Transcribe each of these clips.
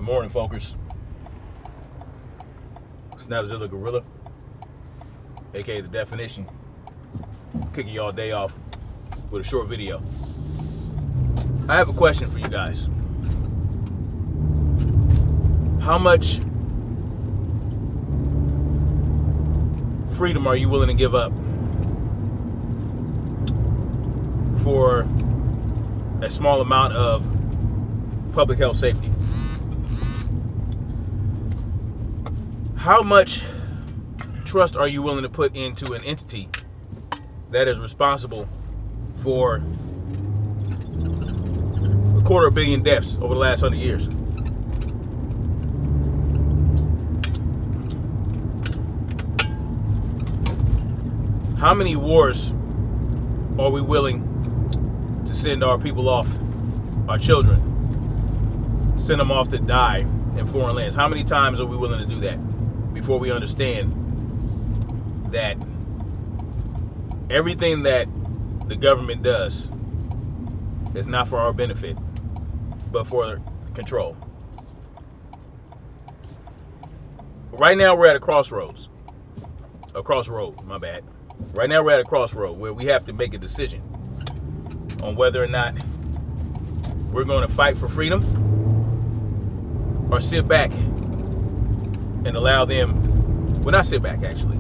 Good morning, folkers. Snapzilla Gorilla, aka The Definition, kicking y'all day off with a short video. I have a question for you guys. How much freedom are you willing to give up for a small amount of public health safety? How much trust are you willing to put into an entity that is responsible for 250 million deaths over the last 100 years? How many wars are we willing to send our people off, our children, send them off to die in foreign lands? How many times are we willing to do that before we understand that everything that the government does is not for our benefit, but for control? Right now we're at a crossroad, my bad. Right now we're at a crossroad where we have to make a decision on whether or not we're going to fight for freedom or sit back and allow them, well, not sit back actually,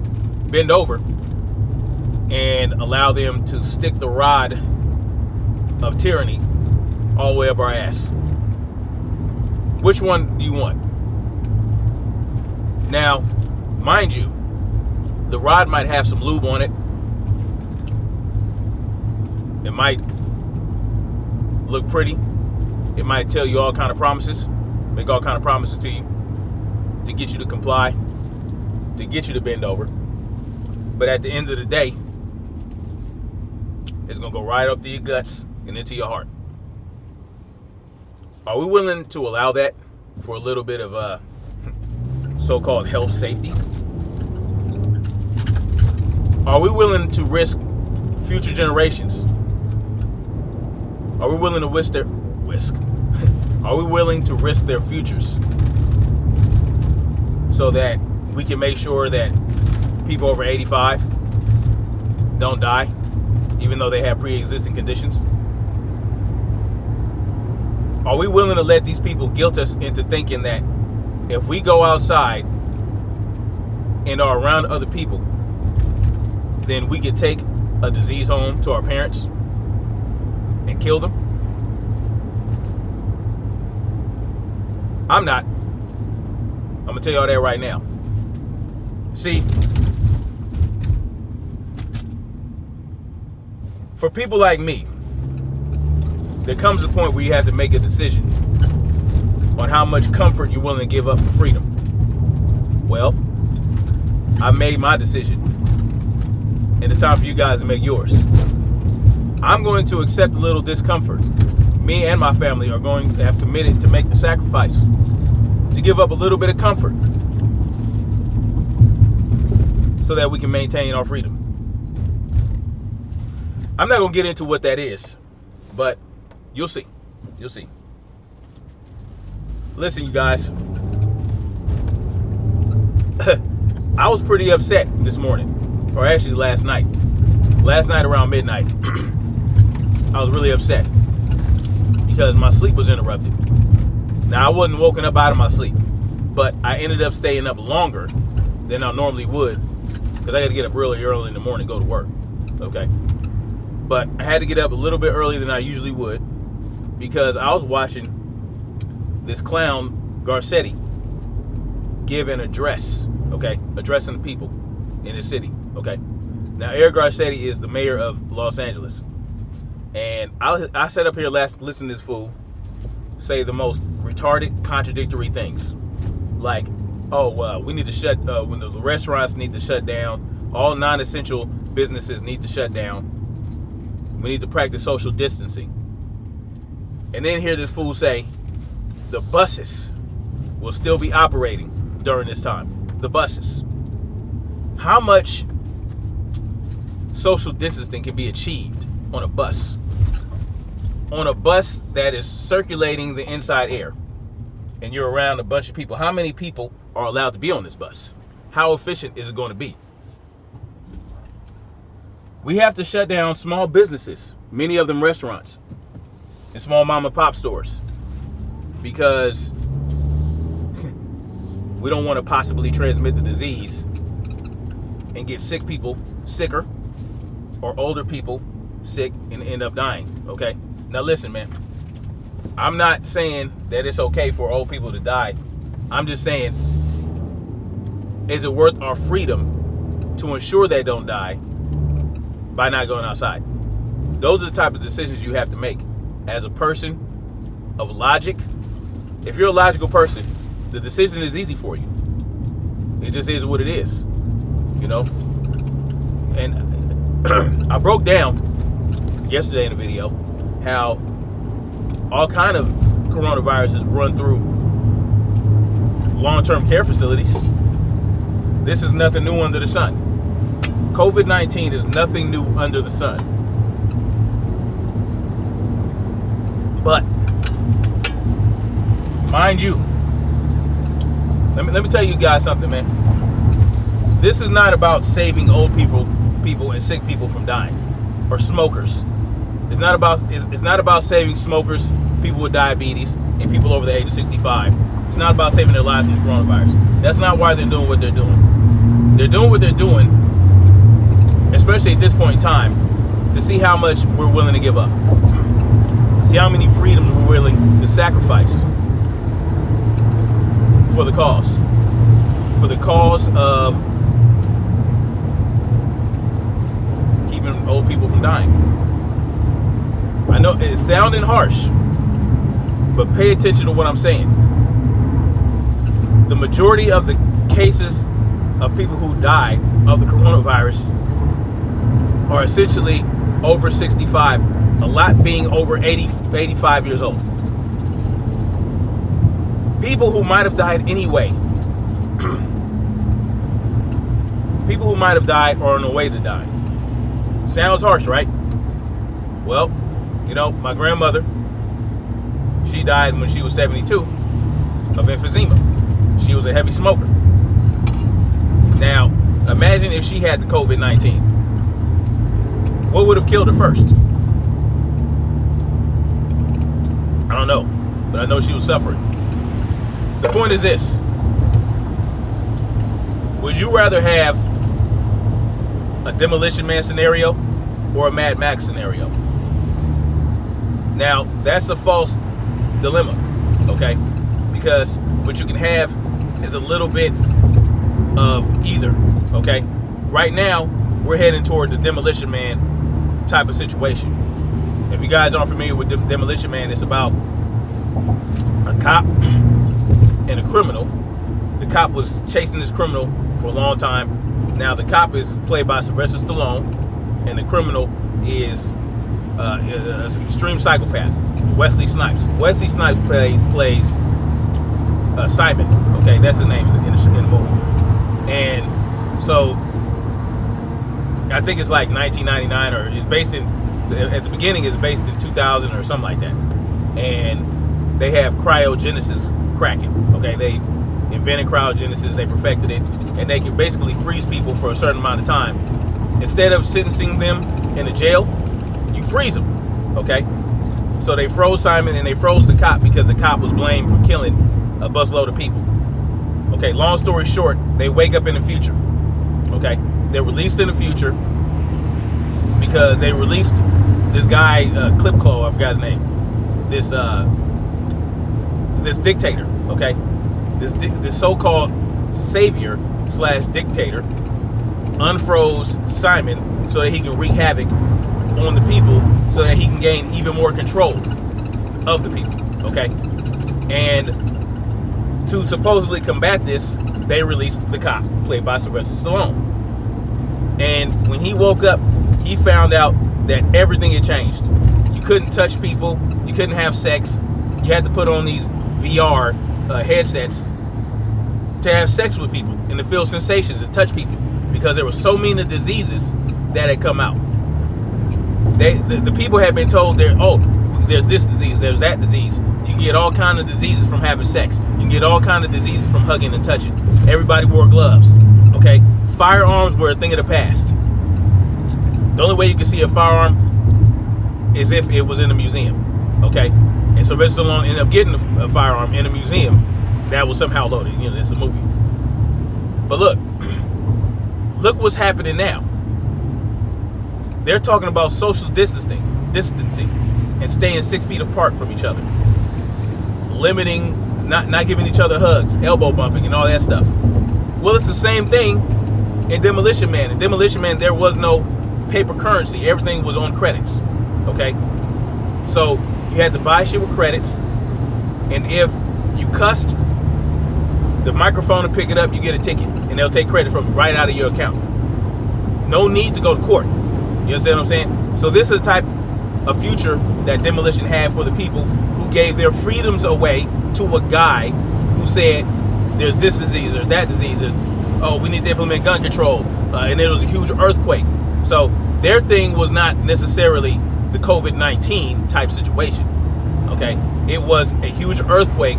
bend over and allow them to stick the rod of tyranny all the way up our ass. Which one do you want? Now, mind you, the rod might have some lube on it. It might look pretty. It might tell you all kind of promises, make all kind of promises to you to get you to comply, to get you to bend over. But at the end of the day, it's going to go right up to your guts and into your heart. Are we willing to allow that for a little bit of so-called health safety? Are we willing to risk future generations? Are we willing to Are we willing to risk their futures so that we can make sure that people over 85 don't die, even though they have pre-existing conditions? Are we willing to let these people guilt us into thinking that if we go outside and are around other people, then we could take a disease home to our parents and kill them? I'm not. I'm gonna tell y'all that right now. See, for people like me, there comes a point where you have to make a decision on how much comfort you're willing to give up for freedom. Well, I made my decision, and it's time for you guys to make yours. I'm going to accept a little discomfort. Me and my family are going to have committed to make the sacrifice to give up a little bit of comfort so that we can maintain our freedom. I'm not going to get into what that is, but you'll see. You'll see. Listen, you guys. I was pretty upset this morning, or actually last night. Last night around midnight, I was really upset because my sleep was interrupted. Now, I wasn't woken up out of my sleep, but I ended up staying up longer than I normally would because I had to get up really early in the morning to go to work. Okay. But I had to get up a little bit earlier than I usually would because I was watching this clown Garcetti give an address, okay, addressing the people in the city, okay. Now, Eric Garcetti is the mayor of Los Angeles, and I sat up here listening to this fool say the most retarded, contradictory things, like, we need to shut, when the restaurants need to shut down, all non-essential businesses need to shut down, we need to practice social distancing, and then hear this fool say the buses will still be operating during this time. The buses. How much social distancing can be achieved on a bus? On a bus that is circulating the inside air and you're around a bunch of people, how many people are allowed to be on this bus? How efficient is it going to be? We have to shut down small businesses, many of them restaurants and small mom and pop stores, because we don't want to possibly transmit the disease and get sick people sicker, or older people sick and end up dying. Okay, now listen, man, I'm not saying that it's okay for old people to die. I'm just saying, is it worth our freedom to ensure they don't die by not going outside? Those are the type of decisions you have to make as a person of logic. If you're a logical person, the decision is easy for you. It just is what it is, you know. And I broke down yesterday in a video how all kind of coronaviruses run through long-term care facilities. This is nothing new under the sun. COVID-19 is nothing new under the sun. But mind you, let me tell you guys something, man. This is not about saving old people and sick people from dying, or smokers. It's not about saving smokers, people with diabetes, and people over the age of 65. It's not about saving their lives from the coronavirus. That's not why they're doing what they're doing. They're doing what they're doing, especially at this point in time, to see how much we're willing to give up. See how many freedoms we're willing to sacrifice for the cause. For the cause of keeping old people from dying. I know it's sounding harsh, but pay attention to what I'm saying. The majority of the cases of people who die of the coronavirus are essentially over 65, a lot being over 85 years old. People who might have died anyway. People who might have died are on the way to die. Sounds harsh, right? Well, you know, my grandmother, she died when she was 72 of emphysema. She was a heavy smoker. Now, imagine if she had the COVID-19. What would have killed her first? I don't know, but I know she was suffering. The point is this. Would you rather have a Demolition Man scenario or a Mad Max scenario? Now, that's a false dilemma, okay? Because what you can have is a little bit of either, okay? Right now, we're heading toward the Demolition Man type of situation. If you guys aren't familiar with Demolition Man, it's about a cop and a criminal. The cop was chasing this criminal for a long time. Now the cop is played by Sylvester Stallone, and the criminal is an extreme psychopath, Wesley Snipes. Wesley Snipes plays Simon. Okay, that's his name in the movie. And so I think it's like 1999, or it's based in, at the beginning it's based in 2000 or something like that. And they have cryogenesis cracking. Okay, they invented cryogenesis, they perfected it, and they can basically freeze people for a certain amount of time. Instead of sentencing them in a jail, you freeze them. Okay, so they froze Simon and they froze the cop because the cop was blamed for killing a busload of people. Okay, long story short, they wake up in the future. Okay, they're released in the future because they released this guy, Clipclaw, I forgot his name. This dictator, okay? This so-called savior / dictator unfroze Simon so that he can wreak havoc on the people, so that he can gain even more control of the people, okay? And to supposedly combat this, they released the cop, played by Sylvester Stallone. And when he woke up, he found out that everything had changed. You couldn't touch people, you couldn't have sex, you had to put on these VR headsets to have sex with people and to feel sensations and touch people, because there were so many diseases that had come out. The people had been told, there's this disease, there's that disease. You can get all kinds of diseases from having sex. You can get all kinds of diseases from hugging and touching. Everybody wore gloves. Okay, firearms were a thing of the past. The only way you can see a firearm is if it was in a museum. Okay, and Sylvester Stallone ended up getting a firearm in a museum that was somehow loaded. You know, it's a movie. But look what's happening now. They're talking about social distancing, and staying 6 feet apart from each other, limiting, not giving each other hugs, elbow bumping, and all that stuff. Well, it's the same thing in Demolition Man. In Demolition Man, there was no paper currency. Everything was on credits. Okay, so you had to buy shit with credits, and if you cussed, the microphone will pick it up. You get a ticket, and they'll take credit from you right out of your account. No need to go to court. You understand what I'm saying? So this is the type of future that Demolition had for the people who gave their freedoms away to a guy who said, there's this disease, there's that disease, we need to implement gun control, and there was a huge earthquake. So their thing was not necessarily the COVID-19 type situation, okay? It was a huge earthquake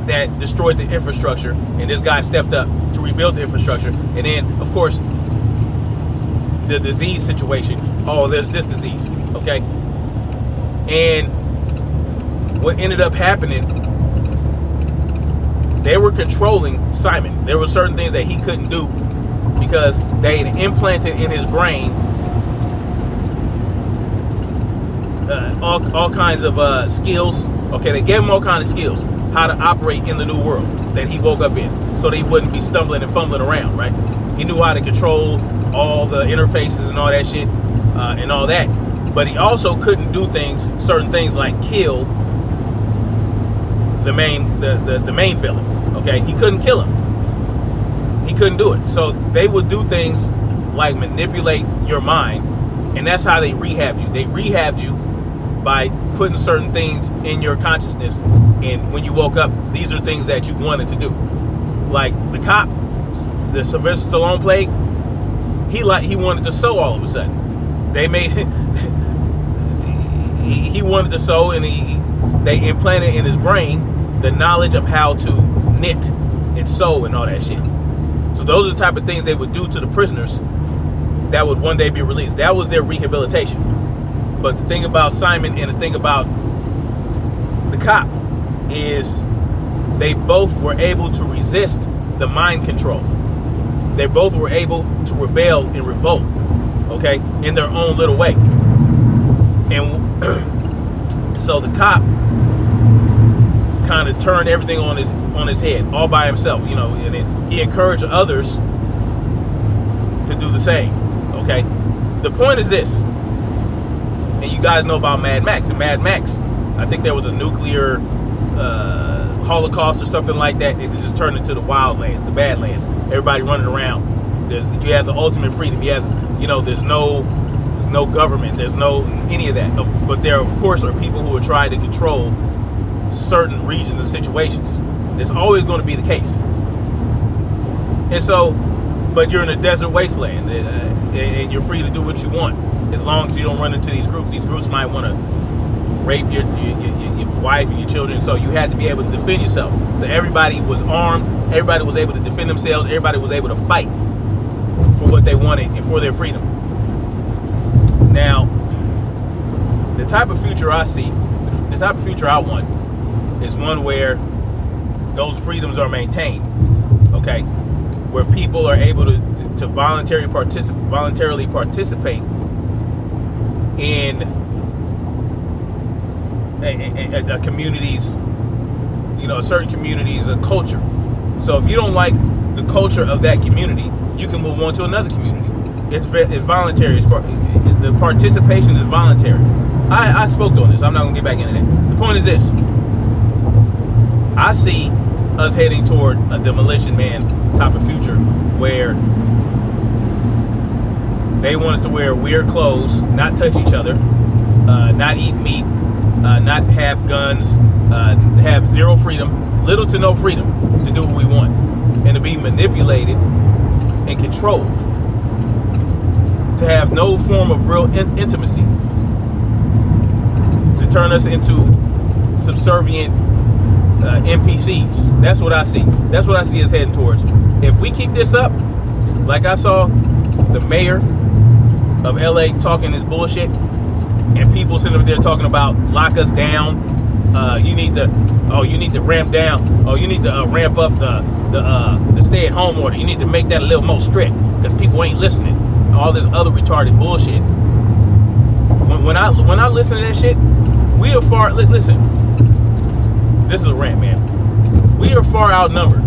that destroyed the infrastructure, and this guy stepped up to rebuild the infrastructure. And then, of course, the disease situation. Oh, there's this disease, okay? And what ended up happening, they were controlling Simon. There were certain things that he couldn't do because they had implanted in his brain all kinds of skills. Okay, they gave him all kinds of skills, how to operate in the new world that he woke up in, so that he wouldn't be stumbling and fumbling around, right? He knew how to control all the interfaces and all that shit, and all that. But he also couldn't do certain things like kill the main villain. Okay, he couldn't kill him. He couldn't do it. So they would do things like manipulate your mind, and that's how they rehabbed you. They rehabbed you by putting certain things in your consciousness, and when you woke up, these are things that you wanted to do. Like the cop, the Sylvester Stallone played, he wanted to sew all of a sudden. They made he wanted to sew, and they implanted in his brain the knowledge of how to knit and sew and all that shit. So those are the type of things they would do to the prisoners that would one day be released. That was their rehabilitation. But the thing about Simon and the thing about the cop is they both were able to resist the mind control. They both were able to rebel and revolt, okay, in their own little way. And so the cop kind of turned everything on his head all by himself, you know, and then he encouraged others to do the same, okay? The point is this, and you guys know about Mad Max. In Mad Max, I think there was a nuclear holocaust or something like that. It just turned into the wildlands, the badlands. Everybody running around. You have the ultimate freedom. You have, you know, there's no government. There's no any of that. But there, of course, are people who are trying to control certain regions and situations. It's always going to be the case. And so, but you're in a desert wasteland, and you're free to do what you want as long as you don't run into these groups. These groups might want to rape your wife and your children, so you had to be able to defend yourself. So everybody was armed, everybody was able to defend themselves, everybody was able to fight for what they wanted and for their freedom. Now, the type of future I see, the type of future I want, is one where those freedoms are maintained, okay? Where people are able to voluntarily participate in a community's, you know, a certain community's culture. So if you don't like the culture of that community, you can move on to another community. It's voluntary. The participation is voluntary. I spoke on this. I'm not going to get back into that. The point is this. I see us heading toward a Demolition Man type of future where they want us to wear weird clothes, not touch each other, not eat meat, not have guns, have zero freedom, little to no freedom to do what we want, and to be manipulated and controlled, to have no form of real intimacy, to turn us into subservient NPCs. That's what I see. That's what I see us heading towards. If we keep this up, like I saw the mayor of LA talking his bullshit, and people sitting over there talking about lock us down. You need to ramp down. Oh, you need to ramp up the stay-at-home order. You need to make that a little more strict because people ain't listening. All this other retarded bullshit. When I listen to that shit, we are far. Listen, this is a rant, man. We are far outnumbered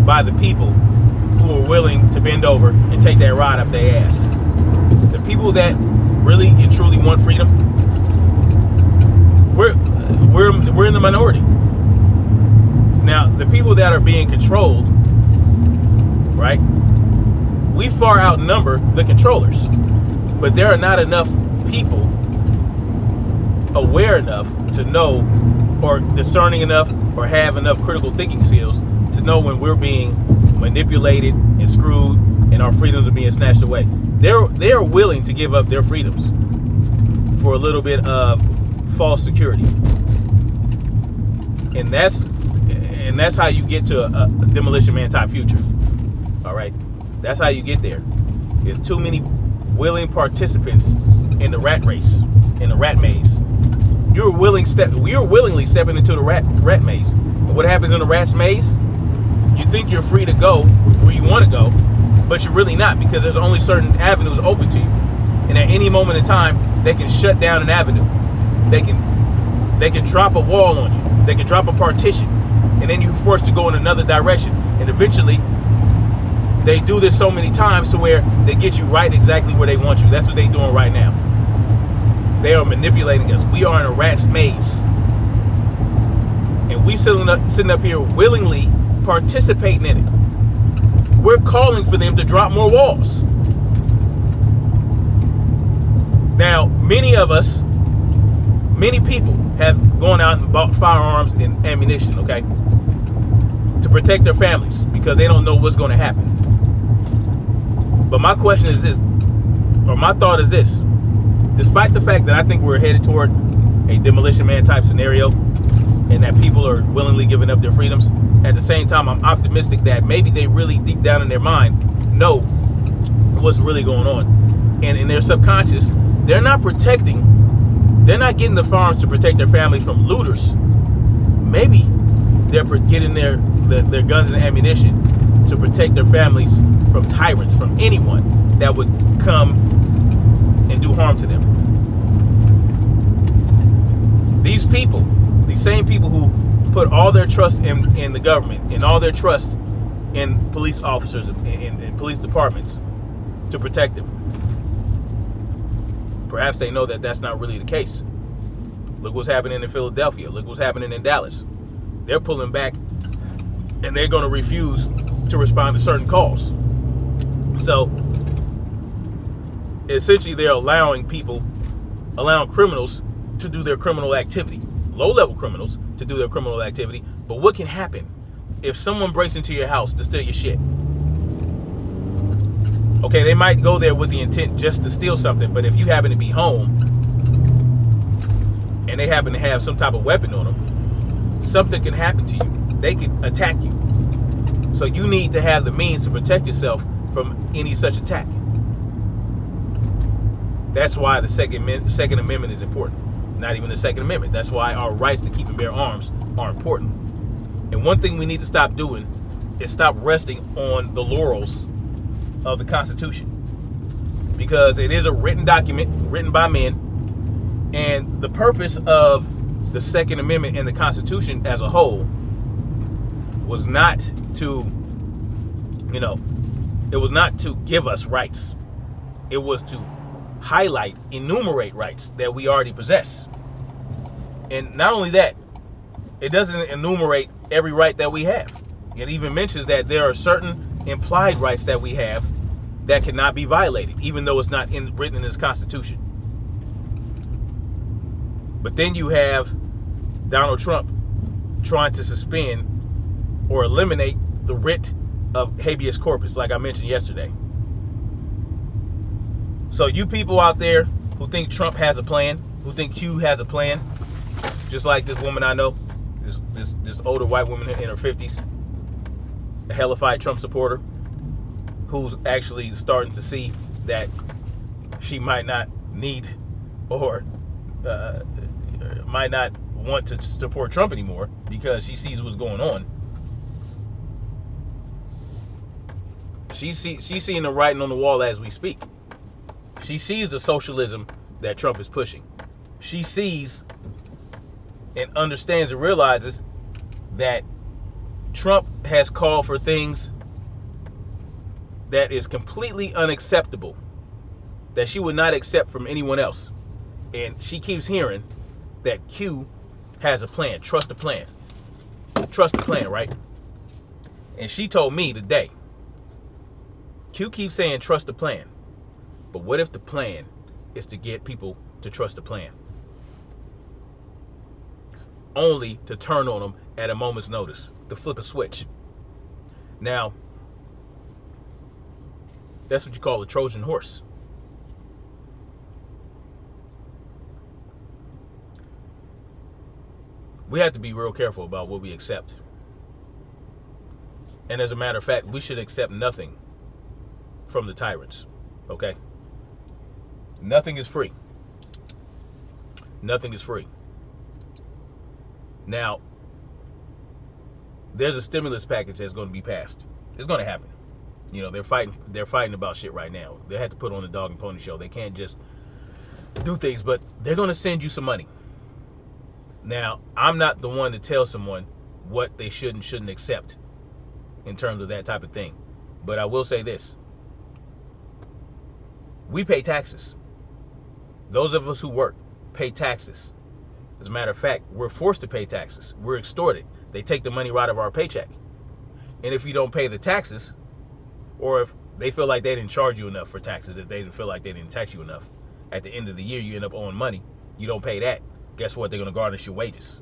by the people who are willing to bend over and take that ride up their ass. The people that really and truly want freedom, we're in the minority. Now, the people that are being controlled, right? We far outnumber the controllers, but there are not enough people aware enough to know, or discerning enough, or have enough critical thinking skills to know when we're being manipulated and screwed and our freedoms are being snatched away. They are willing to give up their freedoms for a little bit of false security, and that's how you get to a Demolition Man type future. All right, that's how you get there. There's too many willing participants in the rat race, in the rat maze. We are willingly stepping into the rat maze. And what happens in the rat maze? You think you're free to go where you want to go, but you're really not, because there's only certain avenues open to you. And at any moment in time, they can shut down an avenue. They can drop a wall on you. They can drop a partition. And then you're forced to go in another direction. And eventually, they do this so many times to where they get you right exactly where they want you. That's what they're doing right now. They are manipulating us. We are in a rat's maze. And we sitting up here willingly participating in it. We're calling for them to drop more walls. Now, many people have gone out and bought firearms and ammunition, okay, to protect their families because they don't know what's going to happen. But my question is this, or my thought is this: despite the fact that I think we're headed toward a Demolition Man type scenario and that people are willingly giving up their freedoms, at the same time, I'm optimistic that maybe they really deep down in their mind know what's really going on. And in their subconscious, they're not getting the firearms to protect their families from looters. Maybe they're getting their guns and ammunition to protect their families from tyrants, from anyone that would come and do harm to them. These people, these same people who put all their trust in the government and all their trust in police officers and police departments to protect them, perhaps they know that that's not really the case. Look what's happening in Philadelphia. Look what's happening in Dallas. They're pulling back, and they're going to refuse to respond to certain calls. So, essentially, they're allowing criminals to do their criminal activity. Low-level criminals to do their criminal activity. But what can happen if someone breaks into your house to steal your shit? Okay, they might go there with the intent just to steal something, but if you happen to be home and they happen to have some type of weapon on them, something can happen to you. They can attack you. So you need to have the means to protect yourself from any such attack. That's why the Second Amendment is important. Not even the Second Amendment. That's why our rights to keep and bear arms are important. And one thing we need to stop doing is stop resting on the laurels of the Constitution, because it is a written document written by men, and the purpose of the Second Amendment and the Constitution as a whole was not to, it was not to give us rights. It was to highlight, enumerate rights that we already possess. And not only that, it doesn't enumerate every right that we have. It even mentions that there are certain implied rights that we have that cannot be violated, even though it's not written in this Constitution. But then you have Donald Trump trying to suspend or eliminate the writ of habeas corpus, like I mentioned yesterday. So you people out there who think Trump has a plan, who think Q has a plan, Just like this woman I know, this older white woman in her 50s, a hellified Trump supporter, who's actually starting to see that she might not need or might not want to support Trump anymore because she sees what's going on. She's seeing the writing on the wall as we speak. She sees the socialism that Trump is pushing. She sees and understands and realizes that Trump has called for things that is completely unacceptable, that she would not accept from anyone else. And she keeps hearing that Q has a plan. Trust the plan. Trust the plan, right? And she told me today, Q keeps saying trust the plan. But what if the plan is to get people to trust the plan? Only to turn on them at a moment's notice, to flip a switch. Now, that's what you call a Trojan horse. We have to be real careful about what we accept. And as a matter of fact, we should accept nothing from the tyrants. Okay? Nothing is free. Nothing is free. Now, there's a stimulus package that's going to be passed. It's going to happen. You know, they're fighting about shit right now. They had to put on the dog and pony show. They can't just do things, but they're going to send you some money. Now, I'm not the one to tell someone what they should and shouldn't accept in terms of that type of thing. But I will say this. We pay taxes. Those of us who work pay taxes. As a matter of fact, we're forced to pay taxes. We're extorted. They take the money right out of our paycheck. And if you don't pay the taxes, or if they feel like they didn't charge you enough for taxes, if they didn't feel like they didn't tax you enough, at the end of the year you end up owing money, you don't pay that. Guess what? They're going to garnish your wages.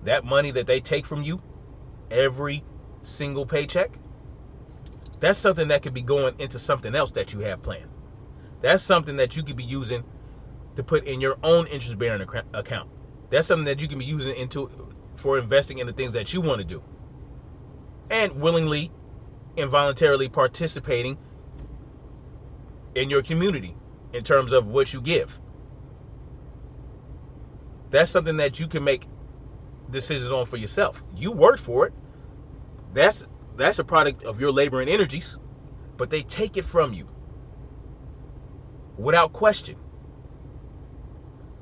That money that they take from you every single paycheck, that's something that could be going into something else that you have planned. That's something that you could be using to put in your own interest-bearing account. That's something that you can be using for investing in the things that you want to do. And willingly and voluntarily participating in your community in terms of what you give. That's something that you can make decisions on for yourself. You worked for it. That's a product of your labor and energies, but they take it from you without question.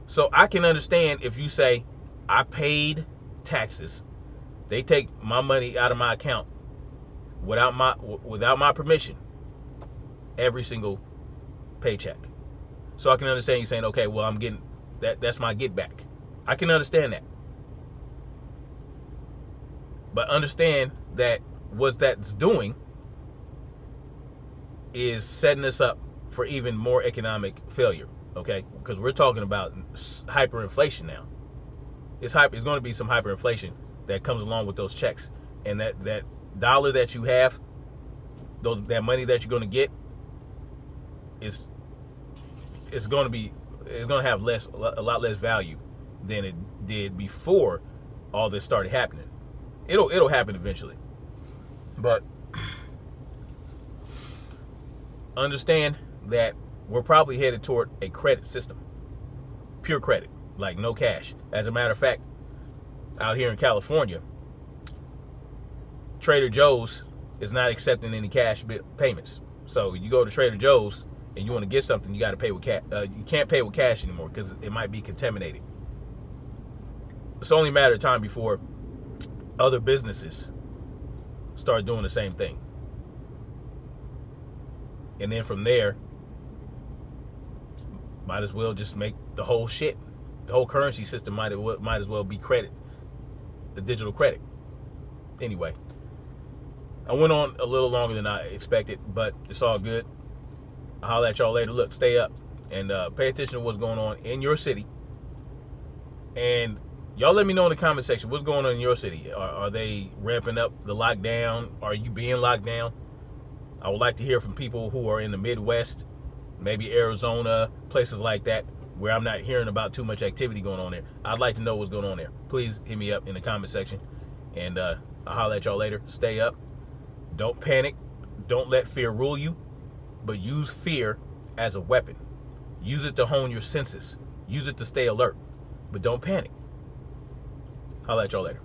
So I can understand if you say, I paid taxes. They take my money out of my account without my permission every single paycheck. So I can understand you saying, okay, well, I'm getting that's my get back. I can understand that. But understand that what that's doing is setting us up for even more economic failure, okay? Because we're talking about hyperinflation now. It's going to be some hyperinflation that comes along with those checks. And that dollar that you have, that money that you're going to get, is going to have a lot less value than it did before all this started happening. It'll happen eventually. But understand that we're probably headed toward a credit system. Pure credit, like no cash. As a matter of fact, out here in California, Trader Joe's is not accepting any cash payments. So you go to Trader Joe's and you want to get something, you got to pay with cash. You can't pay with cash anymore because it might be contaminated. It's only a matter of time before other businesses start doing the same thing. And then from there, might as well just make the whole currency system might as well be credit, the digital credit. Anyway, I went on a little longer than I expected, but it's all good. I'll holler at y'all later. Look, stay up and pay attention to what's going on in your city. And y'all let me know in the comment section what's going on in your city. Are they ramping up the lockdown? Are you being locked down? I would like to hear from people who are in the Midwest, maybe Arizona, places like that. where I'm not hearing about too much activity going on there. I'd like to know what's going on there. Please hit me up in the comment section, and I'll holler at y'all later. Stay up. Don't panic. Don't let fear rule you, but use fear as a weapon. Use it to hone your senses. Use it to stay alert, but don't panic. I'll let y'all later.